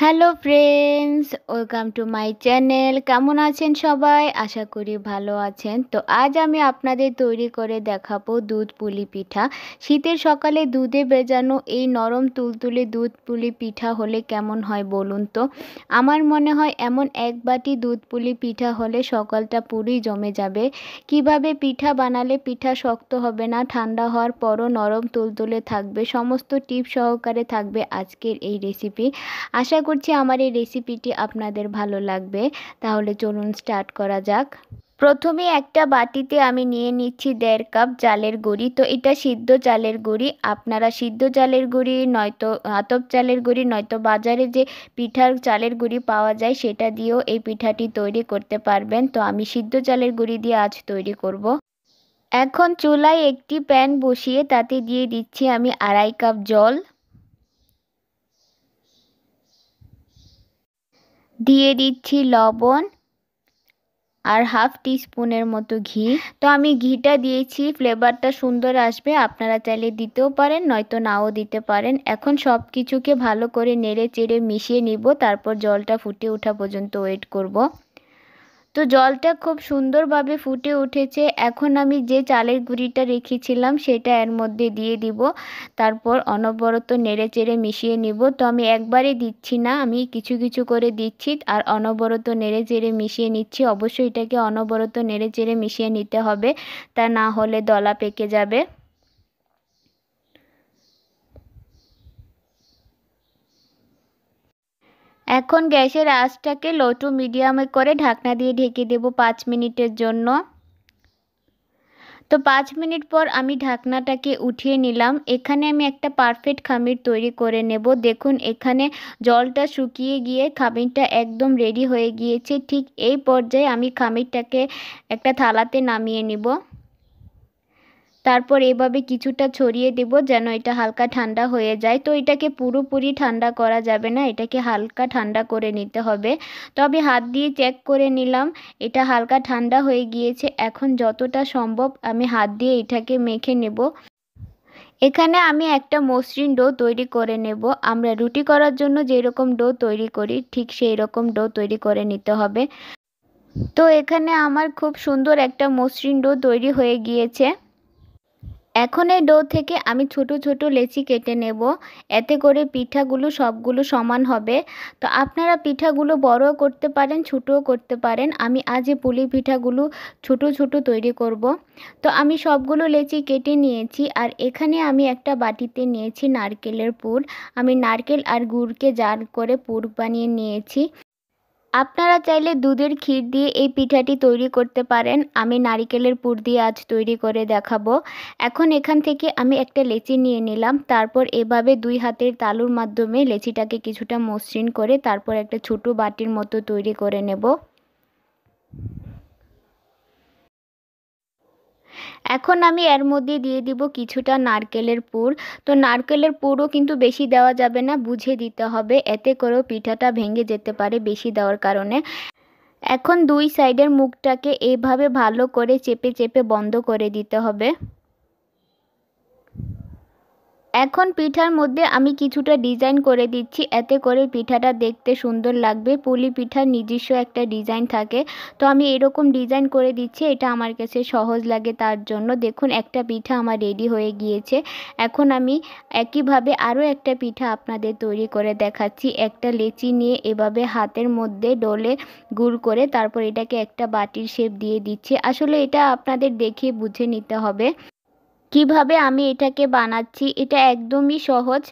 Hello friends, welcome to my channel. কেমন আছেন সবাই? আশা করি ভালো আছেন। তো আজ আমি আপনাদের তৈরি করে দেখাবো দুধ পুলি পিঠা। শীতের সকালে দুধে ভেজানো এই নরম তুলতুলে দুধ পুলি পিঠা হলে কেমন হয় বলুন তো? আমার মনে হয় এমন এক বাটি দুধ পুলি পিঠা হলে সকালটা পুরোই জমে যাবে। কিভাবে পিঠা বানালে পিঠা শক্ত হবে না, ঠান্ডা হওয়ার পরও নরম তুলতুলে থাকবে, সমস্ত টিপস সহকারে থাকবে আজকের এই রেসিপি। আশা করছি আমার এই রেসিপিটি আপনাদের ভালো লাগবে। তাহলে চলুন স্টার্ট করা যাক। প্রথমে একটা বাটিতে আমি নিয়ে নিচ্ছি 1.5 কাপ চালের গুঁড়ি। তো এটা সিদ্ধ চালের গুঁড়ি। আপনারা সিদ্ধ চালের গুঁড়ি নয়তো আতপ চালের গুঁড়ি নয়তো বাজারে যে পিঠার চালের গুঁড়ি পাওয়া যায় সেটা দিয়েও এই পিঠাটি তৈরি করতে পারবেন। তো আমি সিদ্ধ চালের গুঁড়ি দিয়ে আজ তৈরি করব। এখন চুলায় একটি প্যান বসিয়ে তাতে দিয়ে দিচ্ছি আমি 2.5 কাপ জল, দিয়ে দিচ্ছি লবণ আর হাফ টিস্পুনের মতো ঘি। তো আমি ঘিটা দিয়েছি, ফ্লেভারটা সুন্দর আসবে। আপনারা চাইলে দিতেও পারেন নয়তো নাও দিতে পারেন। এখন সব কিছুকে ভালো করে নেড়ে চেড়ে মিশিয়ে নিব, তারপর জলটা ফুটে ওঠা পর্যন্ত ওয়েট করব। তো জলটা খুব সুন্দরভাবে ফুটে উঠেছে। এখন আমি যে চালের গুঁড়িটা রেখেছিলাম সেটা এর মধ্যে দিয়ে দিব, তারপর অনবরত নেড়ে চেড়ে মিশিয়ে নিব। তো আমি একবারে দিচ্ছি না, আমি কিছু কিছু করে দিচ্ছি আর অনবরত নেড়ে চেড়ে মিশিয়ে নিচ্ছি। অবশ্যই এটাকে অনবরত নেড়ে চেড়ে মিশিয়ে নিতে হবে, তা না হলে দলা পেকে যাবে। এখন গ্যাসের আঁচটাকে লো টু মিডিয়ামে করে ঢাকনা দিয়ে ঢেকে দেব 5 মিনিটের জন্য। তো 5 মিনিট পর আমি ঢাকনাটাকে উঠিয়ে নিলাম। এখানে আমি একটা পারফেক্ট খামির তৈরি করে নেব। দেখুন এখানে জলটা শুকিয়ে গিয়ে খামিরটা একদম রেডি হয়ে গিয়েছে। ঠিক এই পর্যায়ে আমি খামিরটাকে একটা থালাতে নামিয়ে নিব। তারপর এভাবে কিছুটা ছড়িয়ে দেব যেন এটা হালকা ঠান্ডা হয়ে যায়। তো এটাকে পুরোপুরি ঠান্ডা করা যাবে না, এটাকে হালকা ঠান্ডা করে নিতে হবে। তো আমি হাত দিয়ে চেক করে নিলাম, এটা হালকা ঠান্ডা হয়ে গিয়েছে। এখন যতটা সম্ভব আমি হাত দিয়ে এটাকে মেখে নেব। এখানে আমি একটা মসৃণ ডো তৈরি করে নেব। আমরা রুটি করার জন্য যেরকম ডো তৈরি করি ঠিক সেই রকম ডো তৈরি করে নিতে হবে। তো এখানে আমার খুব সুন্দর একটা মসৃণ ডো তৈরি হয়ে গিয়েছে। এখন এই ডো থেকে আমি ছোট ছোট লেচি কেটে নেব, এতে করে পিঠাগুলো সবগুলো সমান হবে। তো আপনারা পিঠাগুলো বড়ও করতে পারেন, ছোটও করতে পারেন। আমি আজ এই পুলি পিঠাগুলো ছোট ছোট তৈরি করব। তো আমি সবগুলো লেচি কেটে নিয়েছি আর এখানে আমি একটা বাটিতে নিয়েছি নারকেলের পুর। আমি নারকেল আর গুড়কে জাল করে পুর বানিয়ে নিয়েছি। আপনারা চাইলে দুধের ক্ষীর দিয়ে এই পিঠাটি তৈরি করতে পারেন। আমি নারকেলের পুর দিয়ে আজ তৈরি করে দেখাবো। এখন এখান থেকে আমি একটা লেচি নিয়ে নিলাম, তারপর এভাবে 2 হাতের তালুর মাধ্যমে লেচিটাকে কিছুটা মসৃণ করে তারপর একটা ছোট বাটির মতো তৈরি করে নেব। এখন আমি এর মধ্যে দিয়ে দিব কিছুটা নারকেলের পুর। তো নারকেলের পুরও কিন্তু বেশি দেওয়া যাবে না, বুঝে দিতে হবে, এতে করেও পিঠাটা ভেঙে যেতে পারে বেশি দেওয়ার কারণে। এখন 2 সাইডের মুখটাকে এইভাবে ভালো করে চেপে চেপে বন্ধ করে দিতে হবে। এখন পিঠার মধ্যে আমি কিছুটা ডিজাইন করে দিচ্ছি, এতে করে পিঠাটা দেখতে সুন্দর লাগবে। পুলি পিঠার নিজস্ব একটা ডিজাইন থাকে, তো আমি এরকম ডিজাইন করে দিচ্ছি, এটা আমার কাছে সহজ লাগে তার জন্য। দেখুন একটা পিঠা আমার রেডি হয়ে গিয়েছে। এখন আমি একইভাবে আরও একটা পিঠা আপনাদের তৈরি করে দেখাচ্ছি। একটা লেচি নিয়ে এভাবে হাতের মধ্যে ডলে গুড় করে তারপর এটাকে একটা বাটির শেপ দিয়ে দিচ্ছি। আসলে এটা আপনাদের দেখে বুঝে নিতে হবে কিভাবে আমি এটাকে বানাচ্ছি, এটা একদমই সহজ।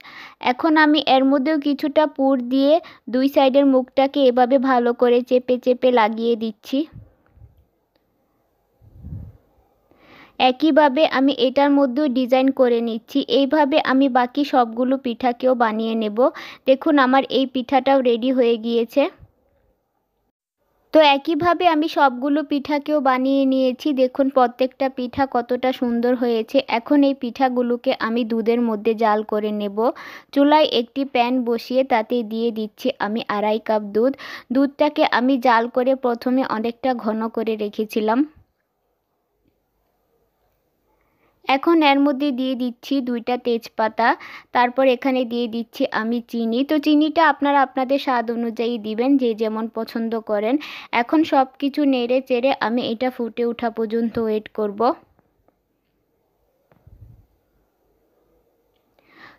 এখন আমি এর মধ্যেও কিছুটা পুর দিয়ে 2 সাইডের মুখটাকে এভাবে ভালো করে চেপে চেপে লাগিয়ে দিচ্ছি। একইভাবে আমি এটার মধ্যেও ডিজাইন করে নিচ্ছি। এইভাবে আমি বাকি সবগুলো পিঠাকেও বানিয়ে নেব। দেখুন আমার এই পিঠাটাও রেডি হয়ে গিয়েছে। তো একইভাবে আমি সবগুলো পিঠাকেও বানিয়ে নিয়েছি। দেখুন প্রত্যেকটা পিঠা কতটা সুন্দর হয়েছে। এখন এই পিঠাগুলোকে আমি দুধের মধ্যে জাল করে নেব। চুলায় একটি প্যান বসিয়ে তাতে দিয়ে দিচ্ছি আমি 2.5 কাপ দুধ। দুধটাকে আমি জাল করে প্রথমে অনেকটা ঘন করে রেখেছিলাম। এখন এর মধ্যে দিয়ে দিচ্ছি 2টা তেজপাতা, তারপর এখানে দিয়ে দিচ্ছি আমি চিনি। তো চিনিটা আপনারা আপনাদের স্বাদ অনুযায়ী দিবেন, যে যেমন পছন্দ করেন। এখন সব কিছু নেড়ে চেড়ে আমি এটা ফুটে ওঠা পর্যন্ত ওয়েট করব।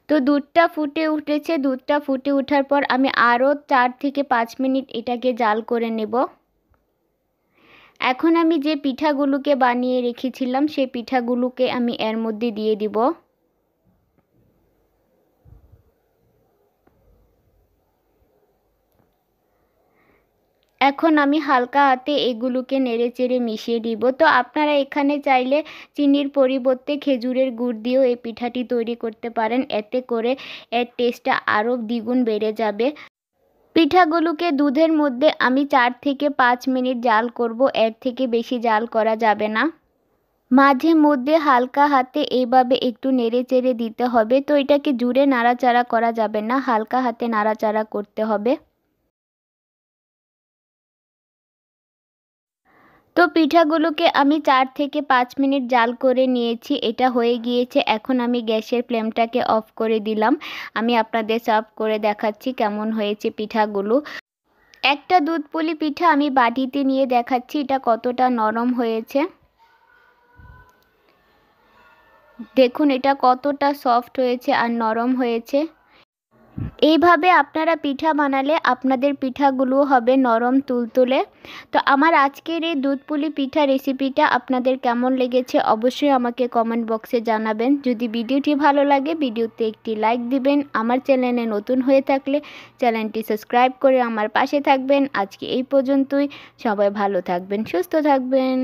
তো দুধটা ফুটে উঠেছে, দুধটা ফুটে ওঠার পর আমি আরও 4 থেকে 5 মিনিট এটাকে জাল করে নেব। এখন আমি যে পিঠাগুলোকে বানিয়ে রেখেছিলাম সেই পিঠাগুলোকে আমি এর মধ্যে দিয়ে দিব। এখন আমি হালকা হাতে এগুলোকে নেড়েচেড়ে মিশিয়ে দিব। তো আপনারা এখানে চাইলে চিনির পরিবর্তে খেজুরের গুড় দিয়েও এই পিঠাটি তৈরি করতে পারেন, এতে করে এর টেস্টটা আরও দ্বিগুণ বেড়ে যাবে। পিঠাগুলোকে দুধের মধ্যে আমি 4 থেকে 5 মিনিট জাল করব, এর থেকে বেশি জাল করা যাবে না। মাঝে মধ্যে হালকা হাতে এইভাবে একটু নেড়েচেড়ে দিতে হবে। তো এটাকে জুড়ে নাড়াচাড়া করা যাবে না, হালকা হাতে নাড়াচাড়া করতে হবে। তো পিঠাগুলোকে আমি 4 থেকে 5 মিনিট জাল করে নিয়েছি, এটা হয়ে গিয়েছে। এখন আমি গ্যাসের ফ্লেমটাকে অফ করে দিলাম। আমি আপনাদের সার্ভ করে দেখাচ্ছি কেমন হয়েছে পিঠাগুলো। একটা দুধ পুলি পিঠা আমি বাটিতে নিয়ে দেখাচ্ছি এটা কতটা নরম হয়েছে। দেখুন এটা কতটা সফট হয়েছে আর নরম হয়েছে। এইভাবে আপনারা পিঠা বানালে আপনাদের পিঠাগুলো হবে নরম তুলতুলে। তো আমার আজকের এই দুধ পুলি পিঠা রেসিপিটা আপনাদের কেমন লেগেছে অবশ্যই আমাকে কমেন্ট বক্সে জানাবেন। যদি ভিডিওটি ভালো লাগে ভিডিওতে একটি লাইক দিবেন। আমার চ্যানেলে নতুন হয়ে থাকলে চ্যানেলটি সাবস্ক্রাইব করে আমার পাশে থাকবেন। আজকে এই পর্যন্তই। সবাই ভালো থাকবেন, সুস্থ থাকবেন।